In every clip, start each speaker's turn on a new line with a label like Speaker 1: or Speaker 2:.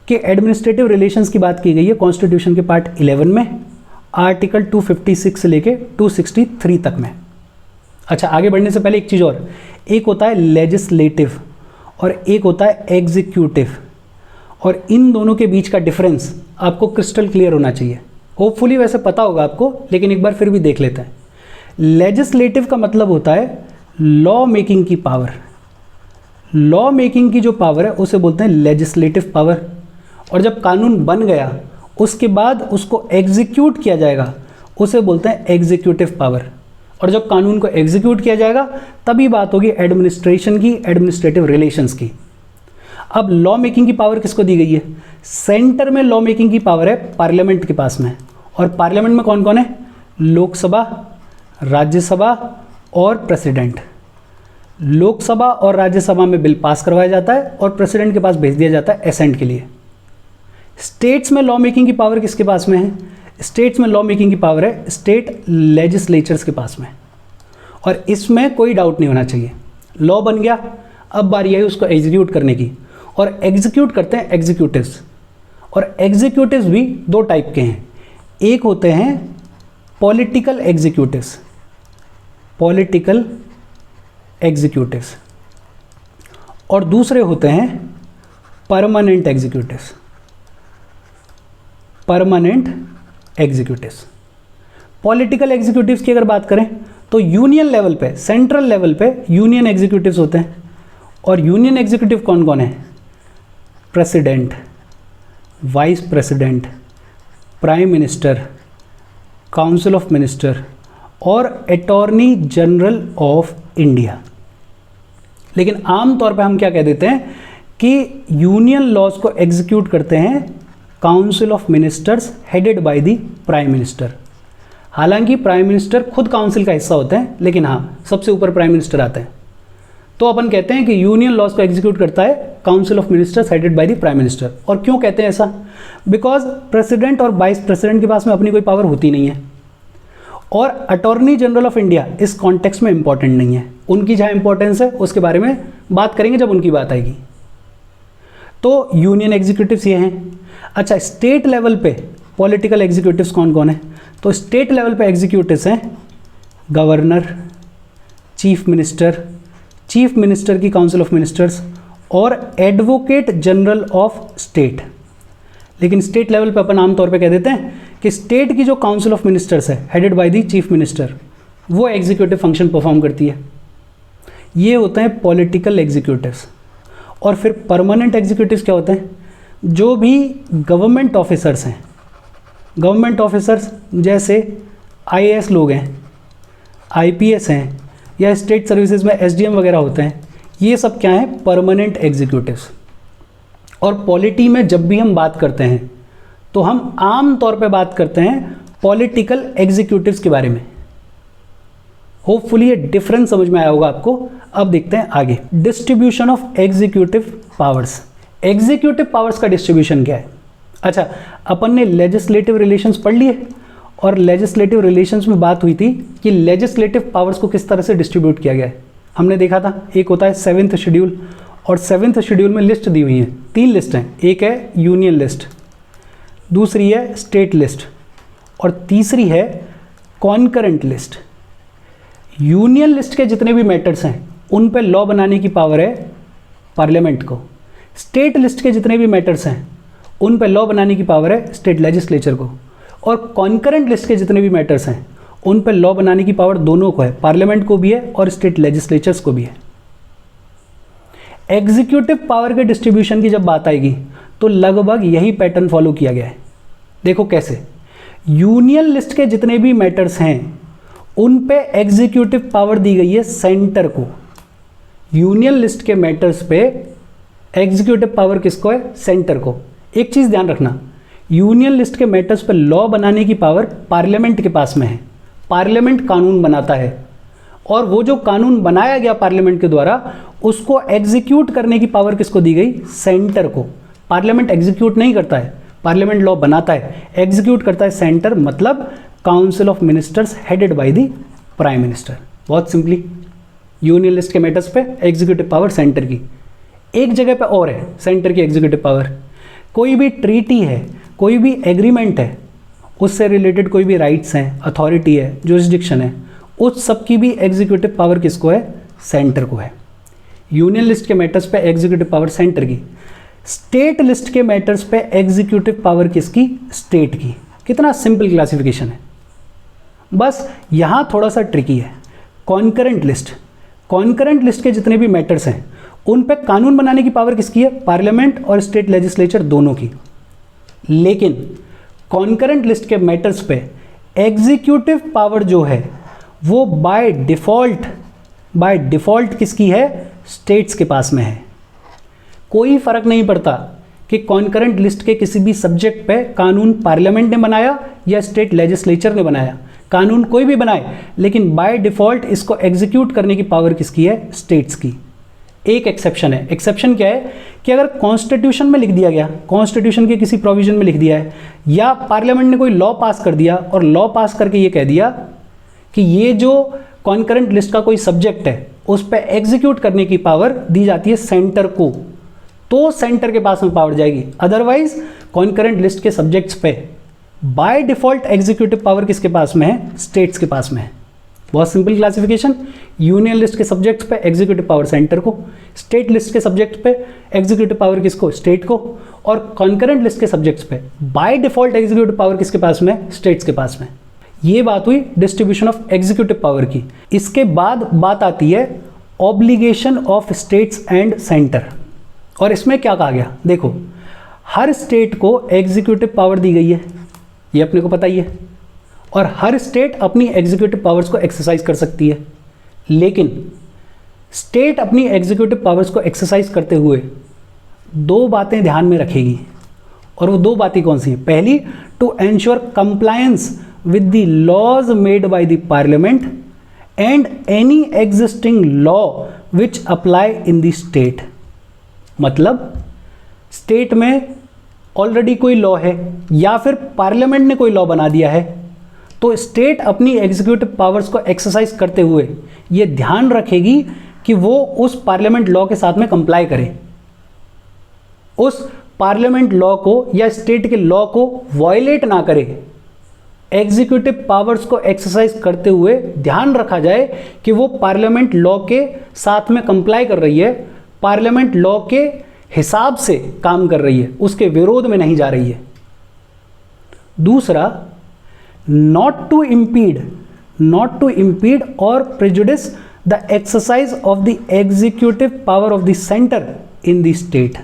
Speaker 1: कि administrative relations की बात की गई है कॉन्स्टिट्यूशन के पार्ट 11 में, आर्टिकल 256 से लेके 263 तक में। अच्छा, आगे बढ़ने से पहले एक चीज़ और, एक होता है लेजिस्लेटिव और एक होता है एग्जीक्यूटिव, और इन दोनों के बीच का डिफरेंस आपको क्रिस्टल क्लियर होना चाहिए। होपफुली वैसे पता होगा आपको, लेकिन एक बार फिर भी देख लेते हैं। लेजिस्लेटिव का मतलब होता है लॉ मेकिंग की पावर। लॉ मेकिंग की जो पावर है उसे बोलते हैं लेजिस्लेटिव पावर, और जब कानून बन गया उसके बाद उसको एग्जीक्यूट किया जाएगा उसे बोलते हैं एग्जीक्यूटिव पावर, और जब कानून को एग्जीक्यूट किया जाएगा तभी बात होगी एडमिनिस्ट्रेशन की, एडमिनिस्ट्रेटिव रिलेशंस की। अब लॉ मेकिंग की पावर किसको दी गई है? सेंटर में लॉ मेकिंग की पावर है पार्लियामेंट के पास में, और पार्लियामेंट में कौन कौन है? लोकसभा, राज्यसभा और प्रेसिडेंट। लोकसभा और राज्यसभा में बिल पास करवाया जाता है और प्रेसिडेंट के पास भेज दिया जाता है एसेंट के लिए। स्टेट्स में लॉ मेकिंग की पावर किसके पास में है? स्टेट्स में लॉ मेकिंग की पावर है स्टेट लेजिस्लेचर्स के पास में, और इसमें कोई डाउट नहीं होना चाहिए। लॉ बन गया, अब बारी आई उसको एग्जीक्यूट करने की, और एग्जीक्यूट करते हैं एग्जीक्यूटिव्स, और एग्जीक्यूटिव्स भी दो टाइप के हैं। एक होते हैं पॉलिटिकल एग्जीक्यूटिव्स, पॉलिटिकल एग्जीक्यूटिव्स, और दूसरे होते हैं permanent executives, permanent executives. Political executives की अगर बात करें तो यूनियन लेवल पे, सेंट्रल लेवल पे यूनियन एग्जीक्यूटिव्स होते हैं, और यूनियन एग्जीक्यूटिव कौन कौन है? President, vice president, prime minister, council of minister और अटॉर्नी जनरल ऑफ इंडिया। लेकिन आमतौर पे हम क्या कह देते हैं कि यूनियन लॉज को एग्जीक्यूट करते हैं council of ministers headed by the prime minister. हालांकि प्राइम मिनिस्टर खुद काउंसिल का हिस्सा होते हैं, लेकिन हाँ, सबसे ऊपर प्राइम मिनिस्टर आते हैं। तो अपन कहते हैं कि यूनियन लॉज को एग्जीक्यूट करता है council of ministers headed by the prime minister. और क्यों कहते हैं ऐसा? बिकॉज प्रेसिडेंट और वाइस प्रेसिडेंट के पास में अपनी कोई पावर होती नहीं है, और अटॉर्नी जनरल ऑफ इंडिया इस कॉन्टेक्स्ट में इंपॉर्टेंट नहीं है। उनकी जहाँ इंपॉर्टेंस है उसके बारे में बात करेंगे जब उनकी बात आएगी। तो यूनियन एग्जीक्यूटिव्स ये हैं। अच्छा, स्टेट लेवल पे पॉलिटिकल एग्जीक्यूटिव्स कौन कौन है? तो स्टेट लेवल पे एग्जीक्यूटिव्स हैं governor, chief minister, chief minister की काउंसिल ऑफ मिनिस्टर्स और एडवोकेट जनरल ऑफ स्टेट। लेकिन स्टेट लेवल पे अपन आमतौर पे कह देते हैं कि स्टेट की जो काउंसिल ऑफ मिनिस्टर्स है headed by the chief minister, वो एग्जीक्यूटिव फंक्शन परफॉर्म करती है। ये होते हैं पॉलिटिकल एग्जीक्यूटिव्स। और फिर परमानेंट एग्जीक्यूटिव्स क्या होते हैं? जो भी गवर्नमेंट ऑफिसर्स हैं, गवर्नमेंट ऑफिसर्स जैसे आईएएस लोग हैं, आईपीएस हैं, या स्टेट सर्विसेज में एसडीएम वगैरह होते हैं, ये सब क्या हैं? Permanent executives. और पॉलिटी में जब भी हम बात करते हैं तो हम आम तौर पे बात करते हैं पॉलिटिकल एग्जीक्यूटिव्स के बारे में। होपफुली ये डिफरेंस समझ में आया होगा आपको। अब देखते हैं आगे, distribution of executive powers. Executive powers का डिस्ट्रीब्यूशन क्या है? अच्छा, अपन ने लेजिस्लेटिव रिलेशंस पढ़ लिए, और लेजिस्लेटिव रिलेशंस में बात हुई थी कि लेजिस्लेटिव पावर्स को किस तरह से डिस्ट्रीब्यूट किया गया है। हमने देखा था एक होता है 7th शेड्यूल, और 7th शेड्यूल में लिस्ट दी हुई है, 3 लिस्ट हैं। एक है यूनियन लिस्ट, दूसरी है स्टेट लिस्ट, और तीसरी है कॉन्करेंट लिस्ट। यूनियन लिस्ट के जितने भी मैटर्स हैं उन पे लॉ बनाने की पावर है पार्लियामेंट को। स्टेट लिस्ट के जितने भी मैटर्स हैं उन पे लॉ बनाने की पावर है स्टेट लेजिस्लेचर को, और कॉन्करेंट लिस्ट के जितने भी मैटर्स हैं उन पे लॉ बनाने की पावर दोनों को है, पार्लियामेंट को भी है और स्टेट लेजिस्लेचर्स को भी है। एग्जीक्यूटिव पावर के डिस्ट्रीब्यूशन की जब बात आएगी तो लगभग यही पैटर्न फॉलो किया गया है। देखो कैसे, यूनियन लिस्ट के जितने भी मैटर्स हैं उन पे एग्जीक्यूटिव पावर दी गई है सेंटर को। यूनियन लिस्ट के मैटर्स पे एग्जीक्यूटिव पावर किसको है? सेंटर को। एक चीज ध्यान रखना, यूनियन लिस्ट के मैटर्स पे लॉ बनाने की पावर पार्लियामेंट के पास में है। पार्लियामेंट कानून बनाता है, और वो जो कानून बनाया गया पार्लियामेंट के द्वारा उसको एग्जीक्यूट करने की पावर किसको दी गई? सेंटर को। पार्लियामेंट एग्जीक्यूट नहीं करता है, पार्लियामेंट लॉ बनाता है, एग्जीक्यूट करता है सेंटर, मतलब council of ministers headed by the prime minister. बहुत सिंपली, यूनियन लिस्ट के मैटर्स पे एग्जीक्यूटिव पावर सेंटर की। एक जगह पे और है सेंटर की एग्जीक्यूटिव पावर, कोई भी ट्रीटी है, कोई भी एग्रीमेंट है, उससे रिलेटेड कोई भी राइट्स हैं, अथॉरिटी है, जुरिस्डिक्शन है, उस सब की भी एग्जीक्यूटिव पावर किसको है? सेंटर को है। यूनियन लिस्ट के मैटर्स पे एग्जीक्यूटिव पावर सेंटर की, स्टेट लिस्ट के मैटर्स पे एग्जीक्यूटिव पावर किसकी? स्टेट की। कितना सिंपल क्लासिफिकेशन है। बस यहाँ थोड़ा सा ट्रिकी है। कॉन्करेंट लिस्ट के जितने भी मैटर्स हैं उन पे कानून बनाने की पावर किसकी है? पार्लियामेंट और स्टेट लेजिस्लेचर दोनों की। लेकिन कॉन्करेंट लिस्ट के मैटर्स पे एग्जीक्यूटिव पावर जो है वो बाय डिफॉल्ट किसकी है? स्टेट्स के पास में है। कोई फर्क नहीं पड़ता कि कॉन्करेंट लिस्ट के किसी भी सब्जेक्ट पे कानून पार्लियामेंट ने बनाया या स्टेट लेजिस्लेचर ने बनाया, कानून कोई भी बनाए, लेकिन बाय डिफॉल्ट इसको एग्जीक्यूट करने की पावर किसकी है? स्टेट्स की। एक एक्सेप्शन है। एक्सेप्शन क्या है कि अगर कॉन्स्टिट्यूशन में लिख दिया गया, कॉन्स्टिट्यूशन के किसी प्रोविजन में लिख दिया है, या पार्लियामेंट ने कोई लॉ पास कर दिया और लॉ पास करके ये कह दिया कि ये जो कॉन्करेंट लिस्ट का कोई सब्जेक्ट है उस पर एग्जीक्यूट करने की पावर दी जाती है सेंटर को, तो सेंटर के पास में पावर जाएगी। अदरवाइज कॉन्करेंट लिस्ट के सब्जेक्ट्स पे बाय डिफॉल्ट एग्जीक्यूटिव पावर किसके पास में है? स्टेट्स के पास में है। बहुत सिंपल क्लासिफिकेशन। यूनियन लिस्ट के सब्जेक्ट्स पे एग्जीक्यूटिव पावर सेंटर को, स्टेट लिस्ट के सब्जेक्ट पे एग्जीक्यूटिव पावर किसको? स्टेट को, और कॉन्करेंट लिस्ट के सब्जेक्ट्स पे बाय डिफॉल्ट एग्जीक्यूटिव पावर किसके पास में? स्टेट्स के पास में। ये बात हुई डिस्ट्रीब्यूशन ऑफ एग्जीक्यूटिव पावर की। इसके बाद बात आती है obligation of states and centre. और इसमें क्या कहा गया? देखो, हर स्टेट को एग्जीक्यूटिव पावर दी गई है, ये अपने को पता ही है, और हर स्टेट अपनी एग्जीक्यूटिव पावर्स को एक्सरसाइज कर सकती है। लेकिन स्टेट अपनी एग्जीक्यूटिव पावर्स को एक्सरसाइज करते हुए दो बातें ध्यान में रखेगी, और वो दो बातें कौन सी हैं? पहली, to ensure compliance with the laws made by the parliament and any existing law which apply in the state। मतलब स्टेट में ऑलरेडी कोई लॉ है या फिर पार्लियामेंट ने कोई लॉ बना दिया है, तो स्टेट अपनी एग्जीक्यूटिव पावर्स को एक्सरसाइज करते हुए ये ध्यान रखेगी कि वो उस पार्लियामेंट लॉ के साथ में कंप्लाई करे, उस पार्लियामेंट लॉ को या स्टेट के लॉ को वायलेट ना करे। एग्जीक्यूटिव पावर्स को एक्सरसाइज करते हुए ध्यान रखा जाए कि वो पार्लियामेंट लॉ के साथ में कंप्लाई कर रही है, पार्लियामेंट लॉ के हिसाब से काम कर रही है, उसके विरोध में नहीं जा रही है। दूसरा, नॉट टू इम्पीड और prejudice the exercise of the executive power of the centre in the state.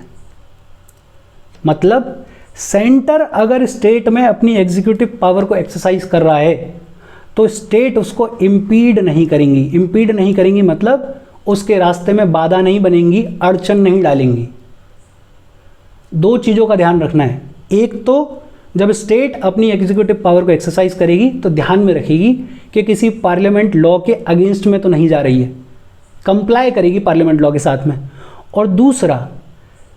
Speaker 1: मतलब सेंटर अगर स्टेट में अपनी एग्जीक्यूटिव पावर को एक्सरसाइज कर रहा है तो स्टेट उसको इम्पीड नहीं करेंगी मतलब उसके रास्ते में बाधा नहीं बनेंगी, अड़चन नहीं डालेंगी। दो चीज़ों का ध्यान रखना है। एक तो जब स्टेट अपनी एग्जीक्यूटिव पावर को एक्सरसाइज करेगी तो ध्यान में रखेगी कि किसी पार्लियामेंट लॉ के अगेंस्ट में तो नहीं जा रही है, कंप्लाई करेगी पार्लियामेंट लॉ के साथ में। और दूसरा,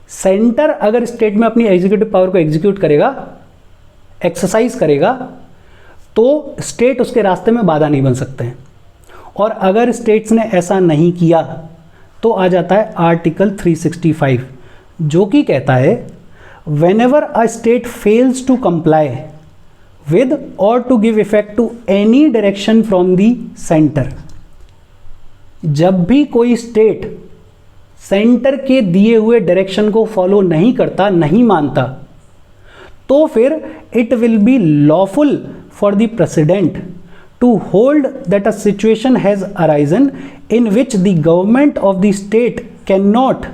Speaker 1: सेंटर अगर स्टेट में अपनी एग्जीक्यूटिव पावर को एग्जीक्यूट करेगा, एक्सरसाइज करेगा, तो स्टेट उसके रास्ते में बाधा नहीं बन सकते हैं। और अगर स्टेट्स ने ऐसा नहीं किया तो आ जाता है आर्टिकल 365, जो कि कहता है whenever a state fails to comply with or to give effect to any direction from the centre. जब भी कोई स्टेट सेंटर के दिए हुए डायरेक्शन को फॉलो नहीं करता, नहीं मानता, तो फिर it will be lawful for the president to hold that a situation has arisen in which the government of the state cannot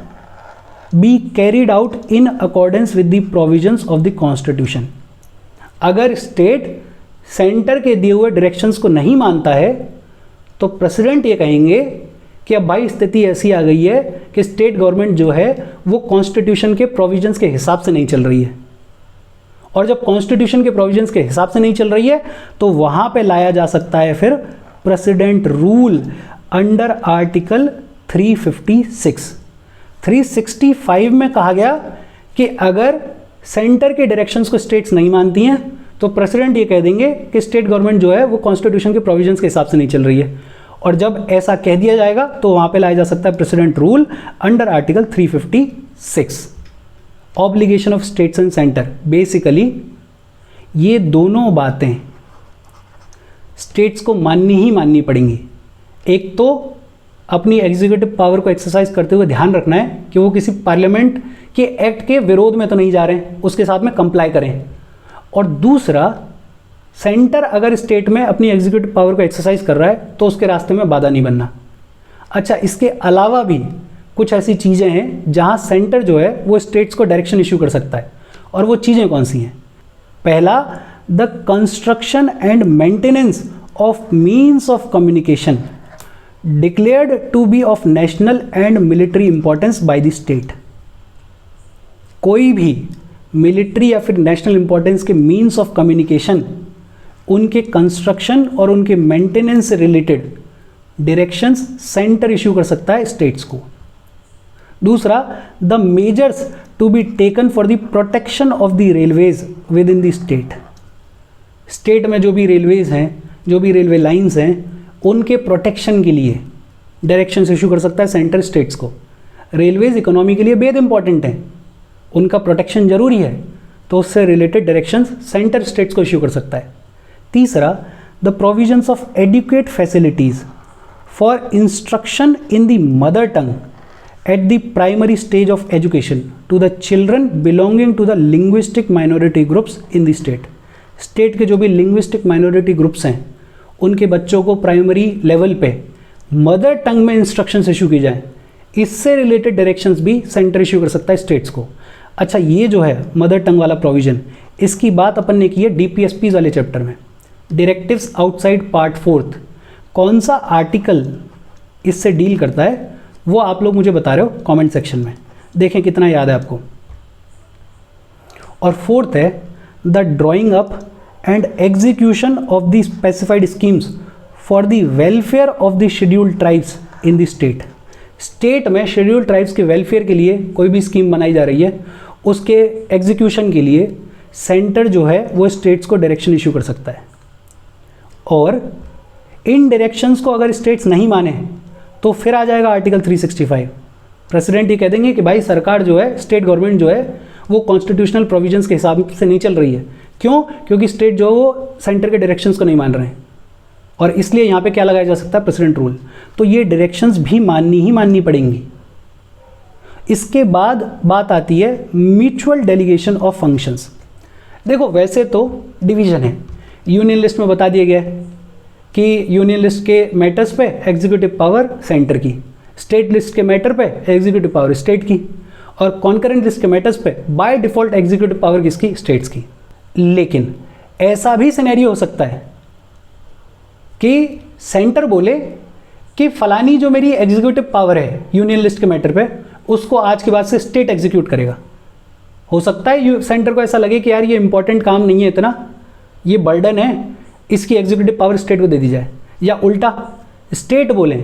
Speaker 1: be carried out in accordance with the provisions of the constitution. अगर state centre के दिए हुए directions को नहीं मानता है तो president ये कहेंगे कि अब भाई स्थिति ऐसी आ गई है कि स्टेट गवर्नमेंट जो है वो कॉन्स्टिट्यूशन के प्रोविजंस के हिसाब से नहीं चल रही है, और जब कॉन्स्टिट्यूशन के प्रोविजंस के हिसाब से नहीं चल रही है तो वहाँ पे लाया जा सकता है फिर प्रेसिडेंट रूल अंडर आर्टिकल 356। 365 में कहा गया कि अगर सेंटर के डायरेक्शंस को स्टेट्स नहीं मानती हैं तो प्रेसिडेंट ये कह देंगे कि स्टेट गवर्नमेंट जो है वो कॉन्स्टिट्यूशन के प्रोविजंस के हिसाब से नहीं चल रही है, और जब ऐसा कह दिया जाएगा तो वहाँ पे लाया जा सकता है president rule under article 356। Obligation of states and centre. Basically ये दोनों बातें स्टेट्स को माननी ही माननी पड़ेंगी। एक तो अपनी एग्जीक्यूटिव पावर को एक्सरसाइज करते हुए ध्यान रखना है कि वो किसी पार्लियामेंट के एक्ट के विरोध में तो नहीं जा रहे हैं, उसके साथ में कंप्लाई करें। और दूसरा, सेंटर अगर स्टेट में अपनी एग्जीक्यूटिव पावर को एक्सरसाइज कर रहा है तो उसके रास्ते में बाधा नहीं बनना। अच्छा, इसके अलावा भी कुछ ऐसी चीज़ें हैं जहां सेंटर जो है वो स्टेट्स को डायरेक्शन इशू कर सकता है, और वो चीज़ें कौन सी हैं? पहला, the construction and maintenance of means of communication declared to be of national and military importance by the state. कोई भी मिलिट्री या फिर नेशनल इंपॉर्टेंस के मीन्स ऑफ कम्युनिकेशन, उनके कंस्ट्रक्शन और उनके मेंटेनेंस से रिलेटेड डायरेक्शंस सेंटर इशू कर सकता है स्टेट्स को। दूसरा, the measures to be taken for the protection of the railways within the state. State में जो भी रेलवेज हैं, जो भी रेलवे लाइंस हैं, उनके प्रोटेक्शन के लिए डायरेक्शंस इशू कर सकता है सेंटर स्टेट्स को। रेलवेज इकोनॉमी के लिए बेहद इंपॉर्टेंट हैं, उनका प्रोटेक्शन जरूरी है, तो उससे रिलेटेड डायरेक्शंस सेंटर स्टेट्स को इशू कर सकता है। तीसरा, the provisions of adequate facilities for instruction in the mother tongue at the primary stage of education to the children belonging to the linguistic minority groups in the state. State के जो भी linguistic minority groups हैं, उनके बच्चों को primary level पे mother tongue में instructions issue की जाए, इससे रिलेटेड डायरेक्शंस भी सेंटर इशू कर सकता है स्टेट्स को। अच्छा, ये जो है मदर टंग वाला प्रोविजन, इसकी बात अपन ने की है डीपीएसपीज वाले चैप्टर में, डायरेक्टिव्स आउटसाइड पार्ट 4। कौन सा आर्टिकल इससे डील करता है वो आप लोग मुझे बता रहे हो कमेंट सेक्शन में, देखें कितना याद है आपको। और फोर्थ है the drawing up and execution of the specified schemes for the welfare of the scheduled tribes in the state. State में शेड्यूल्ड ट्राइब्स के वेलफेयर के लिए कोई भी स्कीम बनाई जा रही है, उसके एग्जीक्यूशन के लिए सेंटर जो है वो स्टेट्स को डायरेक्शन इशू कर सकता है। और इन डायरेक्शंस को अगर स्टेट्स नहीं माने तो फिर आ जाएगा आर्टिकल 365। प्रेसिडेंट ये कह देंगे कि भाई सरकार जो है, स्टेट गवर्नमेंट जो है वो कॉन्स्टिट्यूशनल प्रोविजंस के हिसाब से नहीं चल रही है। क्यों? क्योंकि स्टेट जो है वो सेंटर के डायरेक्शंस को नहीं मान रहे हैं, और इसलिए यहाँ पे क्या लगाया जा सकता है? President rule. तो ये डायरेक्शंस भी माननी ही माननी पड़ेंगी। इसके बाद बात आती है म्यूचुअल डेलीगेशन ऑफ फंक्शंस। देखो, वैसे तो डिवीजन है, यूनियन लिस्ट में बता दिया गया है कि यूनियन लिस्ट के मैटर्स पे एग्जीक्यूटिव पावर सेंटर की, स्टेट लिस्ट के मैटर पे एग्जीक्यूटिव पावर स्टेट की, और कॉन्करेंट लिस्ट के मैटर्स पे बाय डिफॉल्ट एग्जीक्यूटिव पावर किसकी? स्टेट्स की। लेकिन ऐसा भी सिनेरियो हो सकता है कि सेंटर बोले कि फलानी जो मेरी एग्जीक्यूटिव पावर है यूनियन लिस्ट के मैटर पे, उसको आज के बाद से स्टेट एग्जीक्यूट करेगा। हो सकता है सेंटर को ऐसा लगे कि यार ये इंपॉर्टेंट काम नहीं है इतना, ये बर्डन है, इसकी एग्जीक्यूटिव पावर स्टेट को दे दी जाए। या उल्टा स्टेट बोले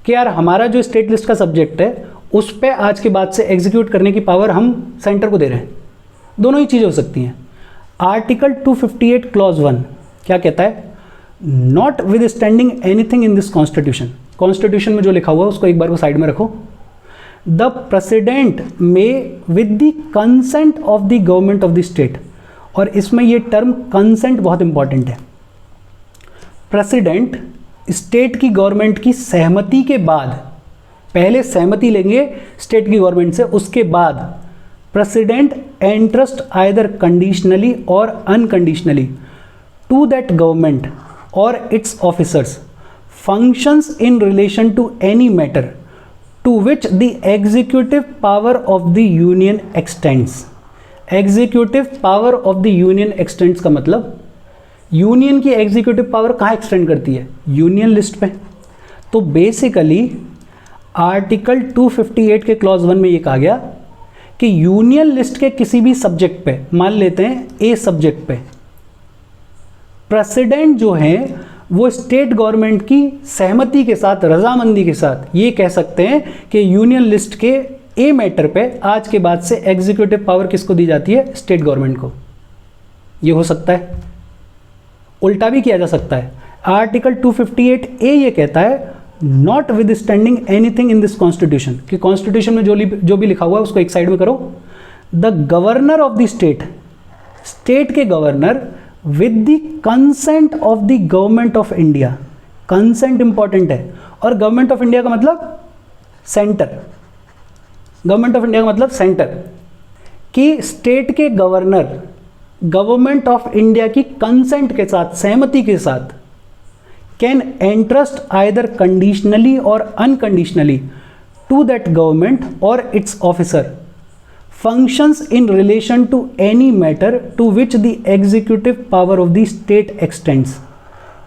Speaker 1: कि यार हमारा जो स्टेट लिस्ट का सब्जेक्ट है उस पर आज के बाद से एग्जीक्यूट करने की पावर हम सेंटर को दे रहे हैं। दोनों ही चीज़ें हो सकती हैं। आर्टिकल 258 क्लॉज 1 क्या कहता है? Not with standing anything in this constitution. Constitution में जो लिखा हुआ है उसको एक बार वो साइड में रखो। द प्रेसिडेंट में with the consent of the government of the state, और इसमें ये टर्म कंसेंट बहुत इंपॉर्टेंट है। प्रेसिडेंट स्टेट की गवर्नमेंट की सहमति के बाद, पहले सहमति लेंगे स्टेट की गवर्नमेंट से, उसके बाद प्रेसिडेंट एंट्रस्ट आइदर कंडीशनली और अनकंडीशनली टू दैट गवर्नमेंट और its officers functions in relation to any matter to which the executive power of the union extends. Executive power of the union extends का मतलब union की executive power कहाँ extend करती है? Union list पे। तो basically article 258 के clause 1 में ये कहा गया कि यूनियन लिस्ट के किसी भी सब्जेक्ट पे, मान लेते हैं ए सब्जेक्ट पे, प्रेसिडेंट जो है वो स्टेट गवर्नमेंट की सहमति के साथ, रजामंदी के साथ ये कह सकते हैं कि यूनियन लिस्ट के ए मैटर पे आज के बाद से एग्जीक्यूटिव पावर किसको दी जाती है? स्टेट गवर्नमेंट को। ये हो सकता है। उल्टा भी किया जा सकता है। आर्टिकल 258A ये कहता है not with standing anything in this constitution, कि कॉन्स्टिट्यूशन में जो भी लिखा हुआ है उसको एक साइड में करो। The governor of the state, state के governor with the consent of the government of India, consent important है, और गवर्नमेंट ऑफ इंडिया का मतलब सेंटर, गवर्नमेंट ऑफ इंडिया का मतलब सेंटर, कि स्टेट के गवर्नर गवर्नमेंट ऑफ इंडिया की कंसेंट के साथ, सहमति के साथ, कैन एंट्रस्ट आइदर कंडीशनली और अनकंडीशनली टू दैट गवर्नमेंट और it's officer functions in relation to any matter to which the executive power of the state extends.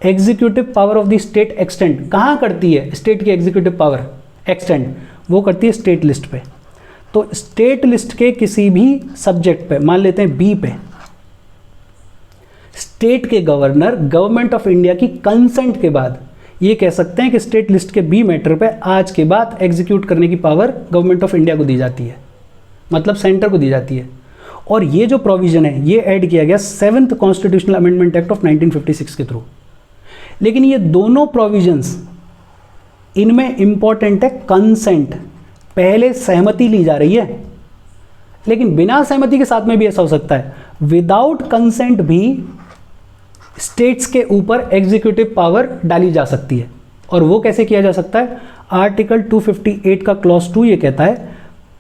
Speaker 1: Executive power of the state extend कहाँ करती है state की executive power extend? वो करती है state list पे। तो स्टेट लिस्ट के किसी भी सब्जेक्ट पे, मान लेते हैं बी पे, स्टेट के गवर्नर गवर्नमेंट ऑफ इंडिया की कंसेंट के बाद ये कह सकते हैं कि स्टेट लिस्ट के बी मैटर पे आज के बाद एग्जीक्यूट करने की पावर गवर्नमेंट ऑफ इंडिया को दी जाती है, मतलब सेंटर को दी जाती है। और ये जो प्रोविजन है ये ऐड किया गया 7th constitutional amendment act of 1956 के थ्रू। लेकिन ये दोनों प्रोविजंस, इनमें इंपॉर्टेंट है कंसेंट, पहले सहमति ली जा रही है, लेकिन बिना सहमति के साथ में भी ऐसा हो सकता है, विदाउट कंसेंट भी स्टेट्स के ऊपर एग्जीक्यूटिव पावर डाली जा सकती है। और वो कैसे किया जा सकता है? आर्टिकल 258 का क्लॉज 2 ये कहता है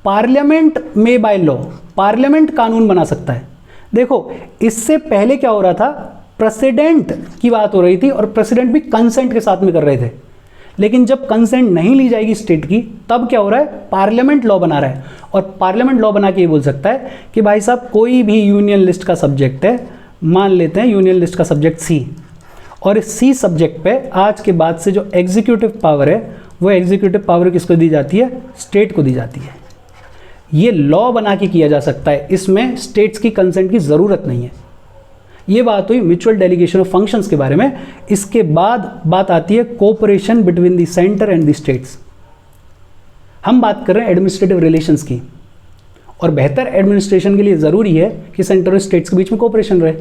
Speaker 1: पार्लियामेंट में बाय लॉ, पार्लियामेंट कानून बना सकता है। देखो इससे पहले क्या हो रहा था, प्रेसिडेंट की बात हो रही थी और प्रेसिडेंट भी कंसेंट के साथ में कर रहे थे। लेकिन जब कंसेंट नहीं ली जाएगी स्टेट की, तब क्या हो रहा है, पार्लियामेंट लॉ बना रहा है। और पार्लियामेंट लॉ बना के ये बोल सकता है कि भाई साहब कोई भी यूनियन लिस्ट का सब्जेक्ट है, मान लेते हैं यूनियन लिस्ट का सब्जेक्ट सी, और इस सी सब्जेक्ट पे आज के बाद से जो एग्जीक्यूटिव पावर है वो एग्जीक्यूटिव पावर किसको दी जाती है? स्टेट को दी जाती है। ये लॉ बना के किया जा सकता है, इसमें स्टेट्स की कंसेंट की ज़रूरत नहीं है। ये बात हुई म्यूचुअल डेलीगेशन ऑफ फंक्शंस के बारे में। इसके बाद बात आती है cooperation between the centre and the states. हम बात कर रहे हैं एडमिनिस्ट्रेटिव रिलेशंस की, और बेहतर एडमिनिस्ट्रेशन के लिए ज़रूरी है कि सेंटर और स्टेट्स के बीच में कोऑपरेशन रहे।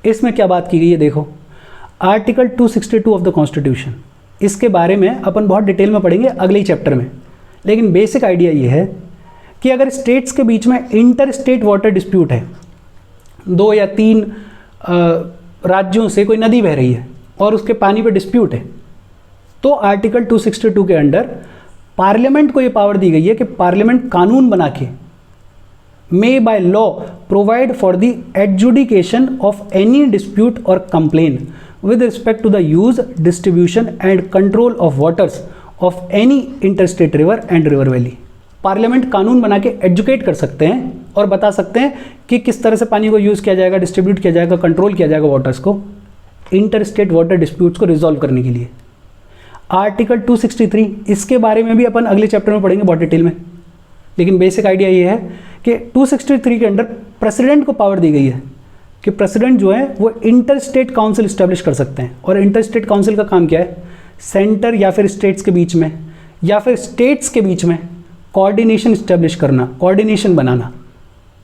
Speaker 1: इसमें क्या बात की गई है, देखो आर्टिकल 262 ऑफ द कॉन्स्टिट्यूशन, इसके बारे में अपन बहुत डिटेल में पढ़ेंगे अगले ही चैप्टर में। लेकिन बेसिक आइडिया ये है कि अगर स्टेट्स के बीच में इंटर स्टेट वाटर डिस्प्यूट है, 2 या 3 राज्यों से कोई नदी बह रही है और उसके पानी पे डिस्प्यूट है, तो आर्टिकल 262 के अंडर पार्लियामेंट को ये पावर दी गई है कि पार्लियामेंट कानून बना के may by law provide for the adjudication of any dispute or complain with respect to the use, distribution and control of waters of any interstate river and river valley. Parliament कानून बना के educate कर सकते हैं और बता सकते हैं कि किस तरह से पानी को यूज़ किया जाएगा, डिस्ट्रीब्यूट किया जाएगा, कंट्रोल किया जाएगा वाटर्स को, इंटर स्टेट वाटर डिस्प्यूट्स को रिजॉल्व करने के लिए। आर्टिकल 263, इसके बारे में भी अपन अगले चैप्टर में पढ़ेंगे बहुत डिटेल में। लेकिन बेसिक आइडिया ये है कि 263 के अंडर प्रेसिडेंट को पावर दी गई है कि प्रेसिडेंट जो है वो इंटर स्टेट काउंसिल इस्टेब्लिश कर सकते हैं। और इंटर स्टेट काउंसिल का काम क्या है? सेंटर या फिर स्टेट्स के बीच में या फिर स्टेट्स के बीच में कोऑर्डिनेशन इस्टेब्लिश करना, कोऑर्डिनेशन बनाना।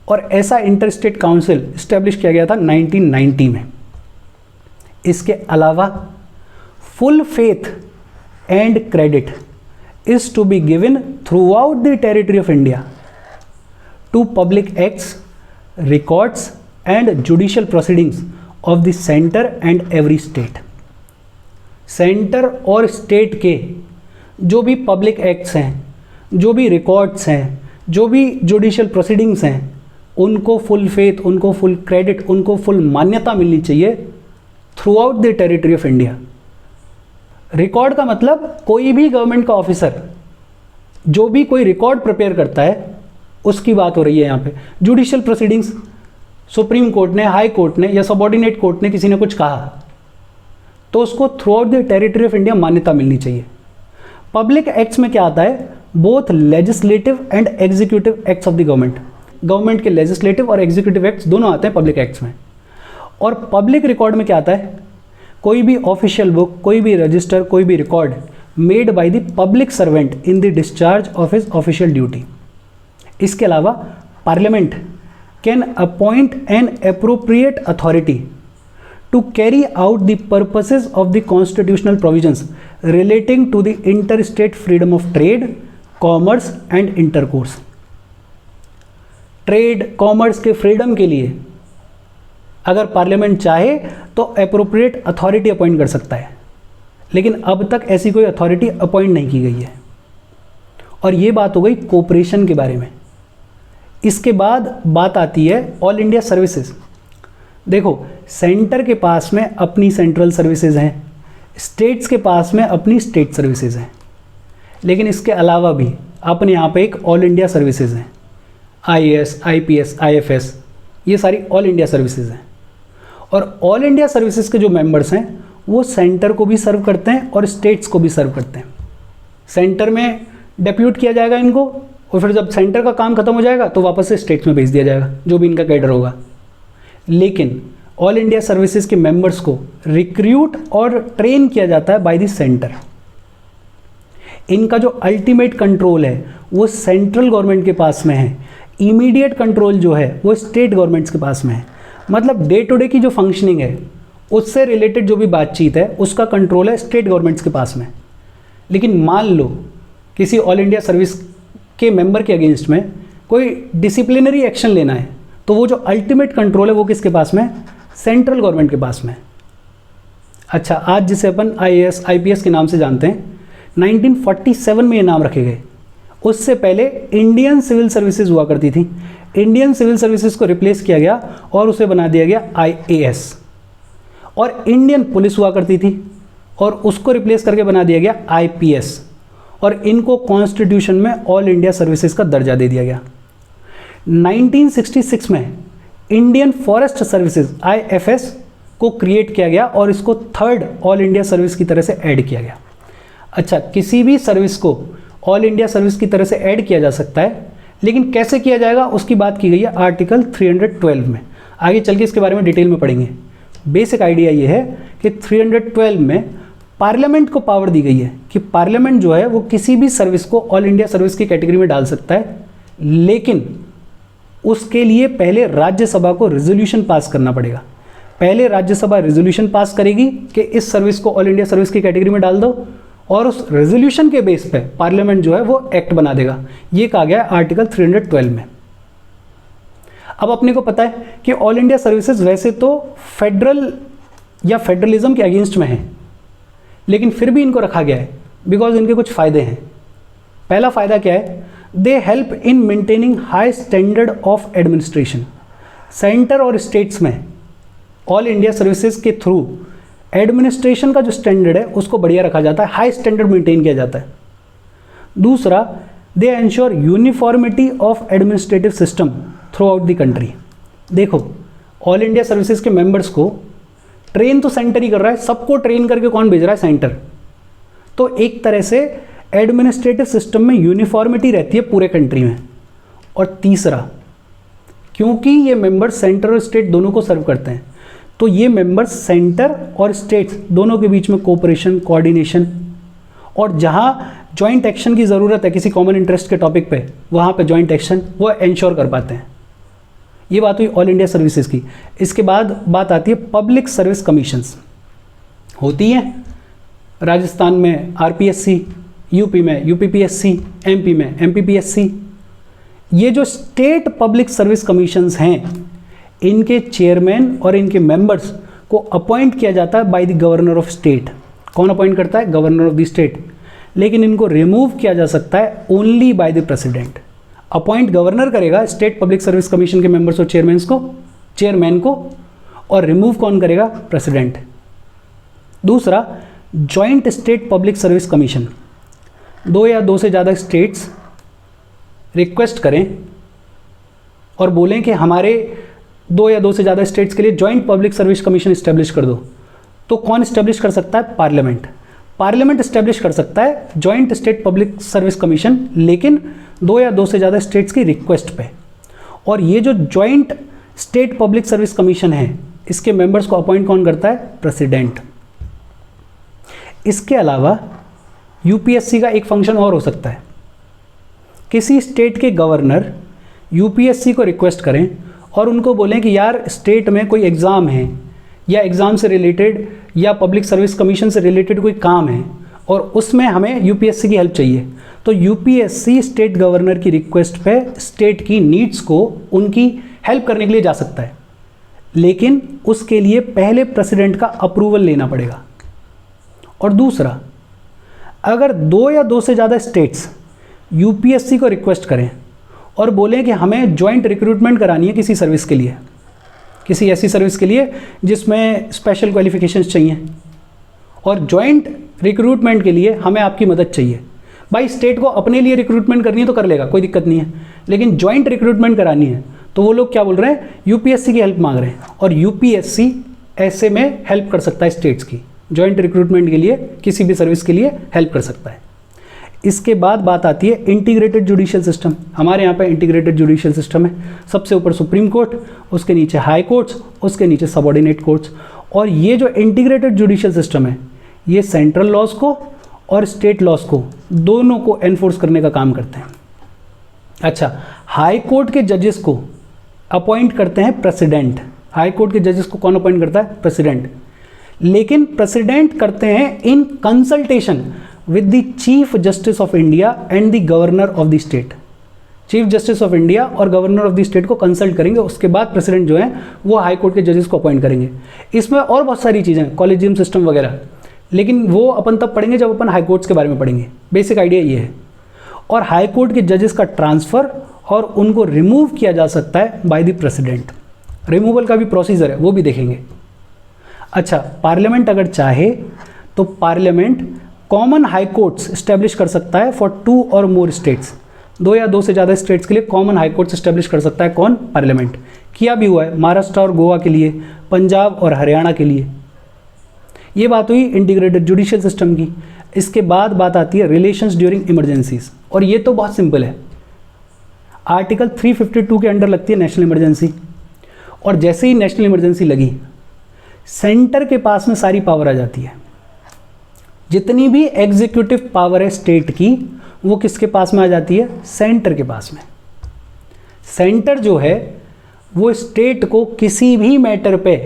Speaker 1: और ऐसा इंटर स्टेट काउंसिल इस्टेब्लिश किया गया था 1990 में। इसके अलावा full faith and credit is to be given throughout the territory of India to public acts, records and judicial proceedings of the centre and every state. Centre और state के जो भी पब्लिक एक्ट्स हैं, जो भी records हैं, जो भी जुडिशियल प्रोसीडिंग्स हैं, उनको फुल फेथ, उनको फुल क्रेडिट, उनको फुल मान्यता मिलनी चाहिए through out the territory of India. Record का मतलब कोई भी गवर्नमेंट का ऑफिसर जो भी कोई रिकॉर्ड प्रिपेयर करता है उसकी बात हो रही है यहाँ पे। जुडिशियल प्रोसीडिंग्स, सुप्रीम कोर्ट ने, हाई कोर्ट ने या सबऑर्डिनेट कोर्ट ने किसी ने कुछ कहा तो उसको through out the territory of India मान्यता मिलनी चाहिए। पब्लिक एक्ट्स में क्या आता है? Both legislative and executive acts of the government. Government के लेजिस्लेटिव और एग्जीक्यूटिव एक्ट्स दोनों आते हैं पब्लिक एक्ट्स में। और पब्लिक रिकॉर्ड में क्या आता है? कोई भी ऑफिशियल बुक, कोई भी रजिस्टर, कोई भी record made by the public servant in the discharge of his official duty. इसके अलावा Parliament can appoint an appropriate authority to carry out the purposes of the constitutional provisions relating to the interstate freedom of trade, commerce and intercourse। Trade commerce के freedom के लिए अगर parliament चाहे तो appropriate authority appoint कर सकता है, लेकिन अब तक ऐसी कोई अथॉरिटी अपॉइंट नहीं की गई है। और ये बात हो गई कोऑपरेशन के बारे में। इसके बाद बात आती है ऑल इंडिया सर्विसेज। देखो, सेंटर के पास में अपनी सेंट्रल सर्विसेज हैं, स्टेट्स के पास में अपनी स्टेट सर्विसेज हैं, लेकिन इसके अलावा भी अपने यहाँ पे एक ऑल इंडिया सर्विसेज हैं, IAS, IPS, IFS, ये सारी ऑल इंडिया सर्विसेज हैं। और ऑल इंडिया सर्विसेज के जो मेंबर्स हैं वो सेंटर को भी सर्व करते हैं और स्टेट्स को भी सर्व करते हैं। सेंटर में डेप्यूट किया जाएगा इनको, और फिर जब सेंटर का काम खत्म हो जाएगा तो वापस से स्टेट्स में भेज दिया जाएगा, जो भी इनका कैडर होगा। लेकिन ऑल इंडिया सर्विसेज के मेंबर्स को रिक्रूट और ट्रेन किया जाता है बाय द सेंटर। इनका जो अल्टीमेट कंट्रोल है वो सेंट्रल गवर्नमेंट के पास में है, इमीडिएट कंट्रोल जो है वो स्टेट गवर्नमेंट्स के पास में है। मतलब डे टू डे की जो फंक्शनिंग है उससे रिलेटेड जो भी बातचीत है उसका कंट्रोल है स्टेट गवर्नमेंट्स के पास में। लेकिन मान लो किसी ऑल इंडिया सर्विस के मेंबर के अगेंस्ट में कोई डिसिप्लिनरी एक्शन लेना है, तो वो जो अल्टीमेट कंट्रोल है वो किसके पास में? सेंट्रल गवर्नमेंट के पास में। अच्छा, आज जिसे अपन IAS, IPS के नाम से जानते हैं, 1947 में ये नाम रखे गए। उससे पहले इंडियन सिविल सर्विसेज हुआ करती थी। इंडियन सिविल सर्विसेज को रिप्लेस किया गया और उसे बना दिया गया IAS। और इंडियन पुलिस हुआ करती थी और उसको रिप्लेस करके बना दिया गया IPS। और इनको कॉन्स्टिट्यूशन में ऑल इंडिया सर्विसेज का दर्जा दे दिया गया। 1966 में इंडियन फॉरेस्ट सर्विसेज IFS को क्रिएट किया गया और इसको थर्ड ऑल इंडिया सर्विस की तरह से ऐड किया गया। अच्छा, किसी भी सर्विस को ऑल इंडिया सर्विस की तरह से ऐड किया जा सकता है, लेकिन कैसे किया जाएगा उसकी बात की गई है आर्टिकल 312 में। आगे चल के इसके बारे में डिटेल में पढ़ेंगे। बेसिक आइडिया ये है कि 312 में पार्लियामेंट को पावर दी गई है कि पार्लियामेंट जो है वो किसी भी सर्विस को ऑल इंडिया सर्विस की कैटेगरी में डाल सकता है, लेकिन उसके लिए पहले राज्यसभा को रेजोल्यूशन पास करना पड़ेगा। पहले राज्यसभा रेजोल्यूशन पास करेगी कि इस सर्विस को ऑल इंडिया सर्विस की कैटेगरी में डाल दो, और उस रेजोल्यूशन के बेस पे पार्लियामेंट जो है वो एक्ट बना देगा। ये कहा गया है आर्टिकल 312 में। अब अपने को पता है कि ऑल इंडिया सर्विसेज वैसे तो फेडरल या फेडरलिज्म के अगेंस्ट में है, लेकिन फिर भी इनको रखा गया है बिकॉज इनके कुछ फ़ायदे हैं। पहला फ़ायदा क्या है? They help in maintaining high standard of administration. Centre और स्टेट्स में ऑल इंडिया सर्विसेज के थ्रू एडमिनिस्ट्रेशन का जो स्टैंडर्ड है उसको बढ़िया रखा जाता है, हाई स्टैंडर्ड मेंटेन किया जाता है। दूसरा, they ensure uniformity of administrative system throughout the country. देखो, ऑल इंडिया सर्विसेज के मेंबर्स को ट्रेन तो सेंटर ही कर रहा है, सबको ट्रेन करके कौन भेज रहा है? सेंटर। तो एक तरह से एडमिनिस्ट्रेटिव सिस्टम में यूनिफॉर्मिटी रहती है पूरे कंट्री में। और तीसरा, क्योंकि ये मेंबर्स सेंटर और स्टेट दोनों को सर्व करते हैं, तो ये मेंबर्स सेंटर और स्टेट्स दोनों के बीच में कोऑपरेशन, कोऑर्डिनेशन, और जहाँ जॉइंट एक्शन की ज़रूरत है किसी कॉमन इंटरेस्ट के टॉपिक पे, वहाँ पे जॉइंट एक्शन वो इंश्योर कर पाते हैं। ये बात हुई ऑल इंडिया सर्विसेज की। इसके बाद बात आती है पब्लिक सर्विस कमीशंस। होती हैं राजस्थान में RPSC, यूपी में UPPSC, MP में MPPSC। ये जो स्टेट पब्लिक सर्विस कमीशंस हैं, इनके चेयरमैन और इनके मेंबर्स को अपॉइंट किया जाता है by the governor of state. कौन अपॉइंट करता है? Governor of the state. लेकिन इनको रिमूव किया जा सकता है only by the president. Appoint governor करेगा स्टेट पब्लिक सर्विस कमीशन के मेंबर्स और चेयरमैन को, और रिमूव कौन करेगा? प्रेसिडेंट। दूसरा, joint state public service commission. 2 या 2 से ज़्यादा स्टेट्स रिक्वेस्ट करें और बोलें कि हमारे 2 या 2 से ज़्यादा स्टेट्स के लिए joint public service commission establish कर दो, तो कौन इस्टेब्लिश कर सकता है? पार्लियामेंट। पार्लियामेंट इस्टेब्लिश कर सकता है joint state public service commission, लेकिन 2 या 2 से ज़्यादा स्टेट्स की रिक्वेस्ट पे। और ये जो joint state public service commission है, इसके मेंबर्स को अपॉइंट कौन करता है? प्रेसिडेंट। इसके अलावा UPSC का एक फंक्शन और हो सकता है। किसी स्टेट के गवर्नर UPSC को रिक्वेस्ट करें और उनको बोलें कि यार स्टेट में कोई एग्ज़ाम है या एग्ज़ाम से रिलेटेड या पब्लिक सर्विस कमीशन से रिलेटेड कोई काम है और उसमें हमें UPSC की हेल्प चाहिए, तो यूपीएससी स्टेट गवर्नर की रिक्वेस्ट पे स्टेट की नीड्स को उनकी हेल्प करने के लिए जा सकता है, लेकिन उसके लिए पहले प्रेसिडेंट का अप्रूवल लेना पड़ेगा। और दूसरा, अगर 2 या 2 से ज़्यादा स्टेट्स यूपीएससी को रिक्वेस्ट करें और बोलें कि हमें जॉइंट रिक्रूटमेंट करानी है किसी सर्विस के लिए, किसी ऐसी सर्विस के लिए जिसमें स्पेशल क्वालिफिकेशंस चाहिए, और जॉइंट रिक्रूटमेंट के लिए हमें आपकी मदद चाहिए। भाई स्टेट को अपने लिए रिक्रूटमेंट करनी है तो कर लेगा, कोई दिक्कत नहीं है, लेकिन जॉइंट रिक्रूटमेंट करानी है तो वो लोग क्या बोल रहे हैं, यूपीएससी की हेल्प मांग रहे हैं। और यूपीएससी ऐसे में हेल्प कर सकता है स्टेट्स की, जॉइंट रिक्रूटमेंट के लिए किसी भी सर्विस के लिए हेल्प कर सकता है। इसके बाद बात आती है इंटीग्रेटेड जुडिशियल सिस्टम। हमारे यहाँ पे इंटीग्रेटेड जुडिशियल सिस्टम है, सबसे ऊपर सुप्रीम कोर्ट, उसके नीचे हाई कोर्ट्स, उसके नीचे सबऑर्डिनेट कोर्ट्स। और ये जो इंटीग्रेटेड जुडिशियल सिस्टम है ये सेंट्रल लॉज को और स्टेट लॉज को दोनों को एनफोर्स करने का काम करते हैं। अच्छा, हाई कोर्ट के जजेस को अपॉइंट करते हैं प्रेसिडेंट। हाई कोर्ट के जजेस को कौन अपॉइंट करता है, प्रेसिडेंट। लेकिन प्रेसिडेंट करते हैं in consultation with the chief justice of India and the governor of the state. Chief justice of India और गवर्नर ऑफ द स्टेट को कंसल्ट करेंगे, उसके बाद प्रेसिडेंट जो है वो हाई कोर्ट के जजेस को अपॉइंट करेंगे। इसमें और बहुत सारी चीज़ें, कॉलेजियम सिस्टम वगैरह, लेकिन वो अपन तब पढ़ेंगे जब अपन हाई कोर्ट्स के बारे में पढ़ेंगे। बेसिक आइडिया ये है। और हाई कोर्ट के जजेस का ट्रांसफ़र और उनको रिमूव किया जा सकता है बाय द प्रेसिडेंट। रिमूवल का भी प्रोसीजर है, वो भी देखेंगे। अच्छा, पार्लियामेंट अगर चाहे तो parliament common high courts establish कर सकता है फॉर 2 और मोर स्टेट्स। 2 या 2 से ज़्यादा स्टेट्स के लिए कॉमन हाई कोर्ट्स इस्टेब्लिश कर सकता है कौन, पार्लियामेंट। किया भी हुआ है महाराष्ट्र और गोवा के लिए, पंजाब और हरियाणा के लिए। ये बात हुई इंटीग्रेटेड जुडिशियल सिस्टम की। इसके बाद बात आती है रिलेशंस ड्यूरिंग इमरजेंसीज, और ये तो बहुत सिंपल है। आर्टिकल 352 के अंडर लगती है नेशनल इमरजेंसी, और जैसे ही नेशनल इमरजेंसी लगी सेंटर के पास में सारी पावर आ जाती है। जितनी भी एग्जीक्यूटिव पावर है स्टेट की वो किसके पास में आ जाती है, सेंटर के पास में। सेंटर जो है वो स्टेट को किसी भी मैटर पे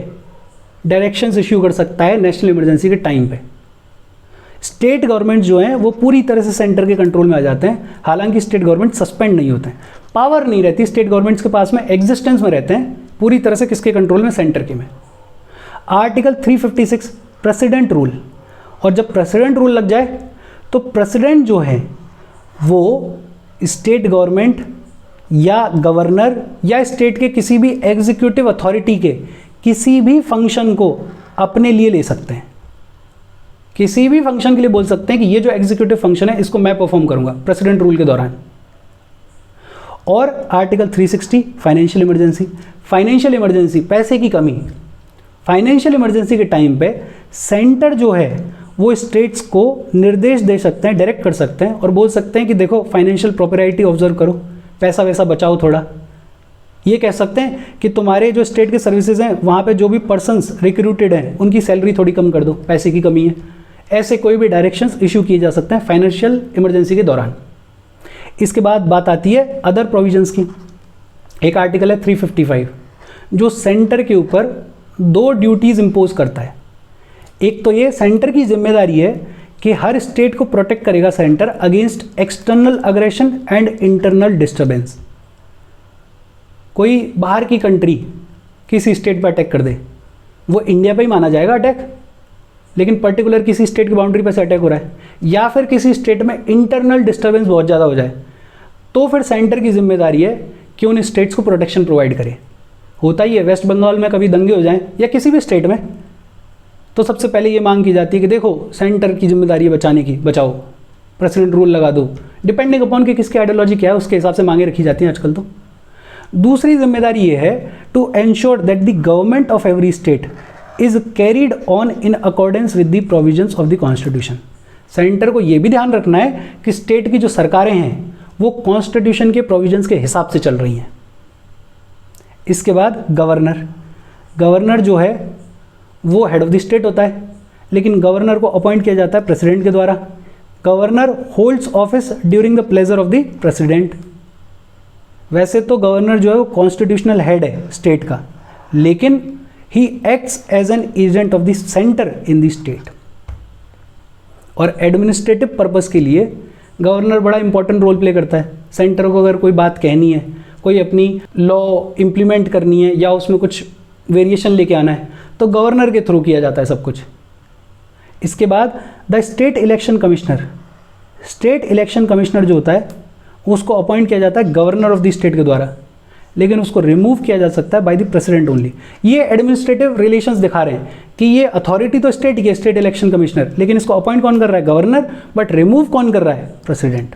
Speaker 1: डायरेक्शंस इश्यू कर सकता है नेशनल इमरजेंसी के टाइम पे। स्टेट गवर्नमेंट जो है वो पूरी तरह से सेंटर के कंट्रोल में आ जाते हैं, हालांकि स्टेट गवर्नमेंट सस्पेंड नहीं होते हैं, पावर नहीं रहती स्टेट गवर्नमेंट्स के पास में, एग्जिस्टेंस में रहते हैं पूरी तरह से किसके कंट्रोल में, सेंटर के में। आर्टिकल 356 प्रेसिडेंट रूल, और जब प्रेसिडेंट रूल लग जाए तो प्रेसिडेंट जो है वो स्टेट गवर्नमेंट या गवर्नर या स्टेट के किसी भी एग्जीक्यूटिव अथॉरिटी के किसी भी फंक्शन को अपने लिए ले सकते हैं। किसी भी फंक्शन के लिए बोल सकते हैं कि ये जो एग्जीक्यूटिव फंक्शन है इसको मैं परफॉर्म करूंगा प्रेसिडेंट रूल के दौरान। और article 360 financial emergency. Financial emergency, पैसे की कमी, फाइनेंशियल इमरजेंसी के टाइम पे सेंटर जो है वो स्टेट्स को निर्देश दे सकते हैं, डायरेक्ट कर सकते हैं और बोल सकते हैं कि देखो फाइनेंशियल प्रॉपरिटी ऑब्जर्व करो, पैसा वैसा बचाओ थोड़ा। ये कह सकते हैं कि तुम्हारे जो स्टेट के सर्विसेज हैं वहाँ पे जो भी पर्सन्स रिक्रूटेड हैं उनकी सैलरी थोड़ी कम कर दो, पैसे की कमी है। ऐसे कोई भी डायरेक्शंस इशू किए जा सकते हैं फाइनेंशियल इमरजेंसी के दौरान। इसके बाद बात आती है अदर प्रोविजंस की। एक आर्टिकल है 355 जो सेंटर के ऊपर 2 ड्यूटीज़ इम्पोज करता है। एक तो ये सेंटर की जिम्मेदारी है कि हर स्टेट को प्रोटेक्ट करेगा centre against external aggression and internal disturbance. कोई बाहर की कंट्री किसी स्टेट पर अटैक कर दे, वो इंडिया पे ही माना जाएगा अटैक, लेकिन पर्टिकुलर किसी स्टेट की बाउंड्री पर से अटैक हो रहा है, या फिर किसी स्टेट में इंटरनल डिस्टर्बेंस बहुत ज़्यादा हो जाए, तो फिर सेंटर की जिम्मेदारी है कि उन स्टेट्स को प्रोटेक्शन प्रोवाइड करे। होता ही है, वेस्ट बंगाल में कभी दंगे हो जाएं या किसी भी स्टेट में, तो सबसे पहले ये मांग की जाती है कि देखो सेंटर की जिम्मेदारी है बचाने की, बचाओ, प्रेसिडेंट रूल लगा दो। डिपेंडिंग अपॉन कि किसकी आइडियोलॉजी क्या है उसके हिसाब से मांगे रखी जाती हैं आजकल। तो दूसरी जिम्मेदारी ये है to ensure that the government of every state is carried on in accordance with the provisions of the constitution. Centre को ये भी ध्यान रखना है कि स्टेट की जो सरकारें हैं वो कॉन्स्टिट्यूशन के प्रोविजंस के हिसाब से चल रही हैं। इसके बाद गवर्नर। गवर्नर जो है वो हेड ऑफ द स्टेट होता है, लेकिन गवर्नर को अपॉइंट किया जाता है प्रेसिडेंट के द्वारा। Governor holds office during the pleasure of the president. वैसे तो गवर्नर जो है वो कॉन्स्टिट्यूशनल हेड है स्टेट का, लेकिन he acts as an agent of the centre in the state. और एडमिनिस्ट्रेटिव पर्पस के लिए गवर्नर बड़ा इंपॉर्टेंट रोल प्ले करता है। सेंटर को अगर कोई बात कहनी है, कोई अपनी लॉ इम्प्लीमेंट करनी है या उसमें कुछ वेरिएशन लेके आना है, तो गवर्नर के थ्रू किया जाता है सब कुछ। इसके बाद the state election commissioner, state election commissioner जो होता है उसको अपॉइंट किया जाता है गवर्नर ऑफ द स्टेट के द्वारा, लेकिन उसको रिमूव किया जा सकता है बाय द प्रेसिडेंट ओनली। ये एडमिनिस्ट्रेटिव रिलेशंस दिखा रहे हैं कि ये अथॉरिटी तो स्टेट की है, स्टेट इलेक्शन कमिश्नर, लेकिन इसको अपॉइंट कौन कर रहा है? गवर्नर, बट रिमूव कौन कर रहा है? प्रेसिडेंट।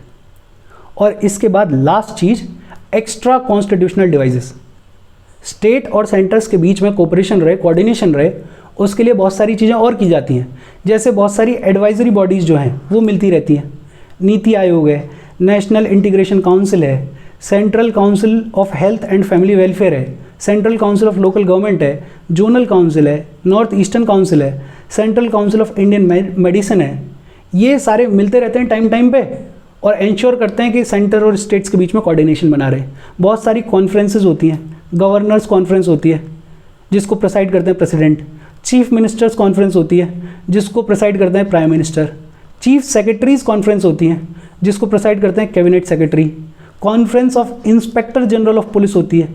Speaker 1: और इसके बाद लास्ट चीज, एक्स्ट्रा कॉन्स्टिट्यूशनल डिवाइसेस। स्टेट और सेंटर्स के बीच में कोऑपरेशन रहे, कोऑर्डिनेशन रहे, उसके लिए बहुत सारी चीज़ें और की जाती हैं। जैसे बहुत सारी एडवाइजरी बॉडीज़ जो हैं वो मिलती रहती हैं। नीति आयोग है, नेशनल इंटीग्रेशन काउंसिल है, central council of health and family welfare है, central council of local government है, जोनल काउंसिल है, नॉर्थ ईस्टर्न काउंसिल है, central council of Indian medicine है। ये सारे मिलते रहते हैं टाइम टाइम पे और इंश्योर करते हैं कि सेंटर और स्टेट्स के बीच में कोऑर्डिनेशन बना रहे। बहुत सारी कॉन्फ्रेंसेज होती हैं, गवर्नर्स कॉन्फ्रेंस होती है जिसको प्रेसाइड करते हैं प्रेसिडेंट, चीफ मिनिस्टर्स कॉन्फ्रेंस होती है जिसको प्रेसाइड करते हैं prime minister, chief secretaries conference होती हैं जिसको प्रेसाइड करते हैं cabinet secretary, conference of inspector general of police होती है,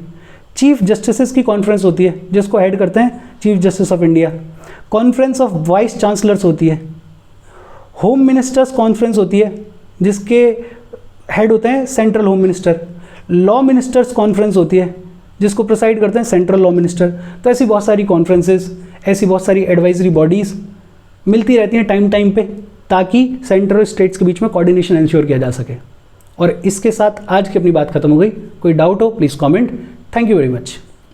Speaker 1: चीफ जस्टिस की कॉन्फ्रेंस होती है जिसको हेड करते हैं chief justice of India, conference of vice chancellors होती है, होम मिनिस्टर्स कॉन्फ्रेंस होती है जिसके हेड होते हैं central home minister, law ministers conference होती है जिसको प्रेसाइड करते हैं सेंट्रल लॉ मिनिस्टर। तो ऐसी बहुत सारी कॉन्फ्रेंसेस, ऐसी बहुत सारी एडवाइजरी बॉडीज़ मिलती रहती हैं टाइम टाइम पे, ताकि सेंटर और स्टेट्स के बीच में कोऑर्डिनेशन इंश्योर किया जा सके। और इसके साथ आज की अपनी बात खत्म हो गई। कोई डाउट हो please comment. Thank you very much.